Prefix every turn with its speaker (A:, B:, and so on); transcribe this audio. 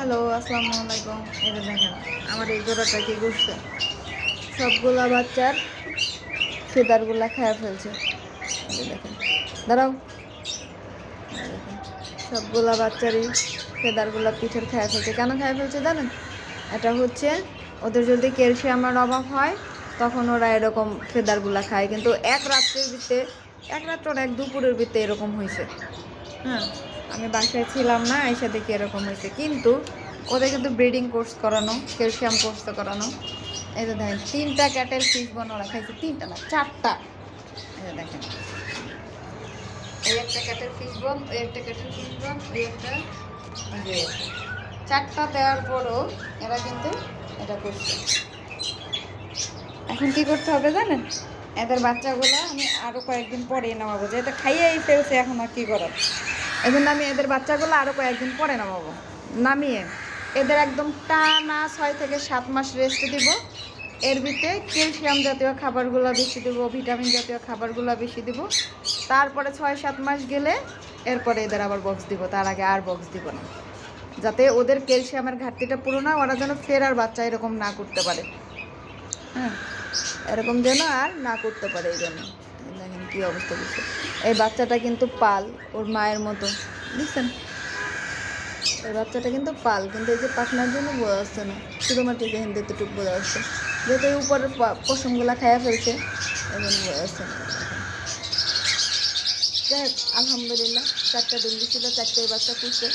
A: Hello, আসসালামু আলাইকুম। এই যে দেখেন আমার এই জোড়াটা কি করছে, সবগুলা বাচ্চার ফেদারগুলা খায়া ফেলছে। এই যে দেখেন, দাঁড়াও। এই দেখেন, সবগুলা বাচ্চারই ফেদারগুলা পিঠের খায়া ফেলছে। কেন খায়া ফেলছে জানেন? এটা হচ্ছে ওদের যদি ক্যালসিয়ামের অভাব হয় তখন ওরা এরকম ফেদারগুলা খায়, কিন্তু এক রাত্রের ভিতরে, এক রাত্র এক দুপুরের ভিতরে এরকম হয়েছে। হ্যাঁ, আমি বাসায় ছিলাম না, এসে দেখি এরকম হয়েছে। কিন্তু ওদের কিন্তু ব্রিডিং কোর্স করানো, ক্যালসিয়াম কোর্স করানো। এই যে দেখেন 3টা ক্যাটেল ফিশ বন ওরা খাইছে, 3টা না 4টা। এই যে দেখেন, এই একটা ক্যাটেল ফিশ বন, ওই একটা ক্যাটেল ফিশ বন, ওই একটা, এই যে 4টা দেওয়ার পরও এরা কিন্তু এটা করছে। এখন কি করতে হবে জানেন? এদের বাচ্চাগুলো আমি আরও কয়েকদিন পরেই নামাবো, যেহেতু খাইয়েই ফেলছে, এখন আর কী করার। এই জন্য আমি এদের বাচ্চাগুলো আরও কয়েকদিন পরে নামাবো। নামিয়ে এদের একদম টানা 6 থেকে 7 মাস রেস্ট দিব। এর ভিতরে ক্যালসিয়াম জাতীয় খাবারগুলো বেশি দেবো, ভিটামিন জাতীয় খাবারগুলো বেশি দিব। তারপরে 6-7 মাস গেলে এরপরে এদের আবার বক্স দিব, তার আগে আর বক্স দিব না, যাতে ওদের ক্যালসিয়ামের ঘাটতিটা পুরো না, ওরা যেন ফের আর বাচ্চা এরকম না করতে পারে। হ্যাঁ, এরকম যেন আর না করতে পারে। এই জন্য দেখেন কী অবস্থা করছে। এই বাচ্চাটা কিন্তু পাল, ওর মায়ের মতো, বুঝছেন? এই বাচ্চাটা কিন্তু পাল, কিন্তু এই যে পাখনার জন্য বোঝা যাচ্ছে না, শুধুমাত্র যে হিন্দি এতটুকু বোঝা যাচ্ছে, যেহেতু এই উপরের পশমগুলা খাইয়া ফেলছে, এই জন্য বোঝা যাচ্ছে না। যাই হোক, আলহামদুলিল্লাহ 4টা ডিম দিছিল, 4টাই বাচ্চা তুলছে।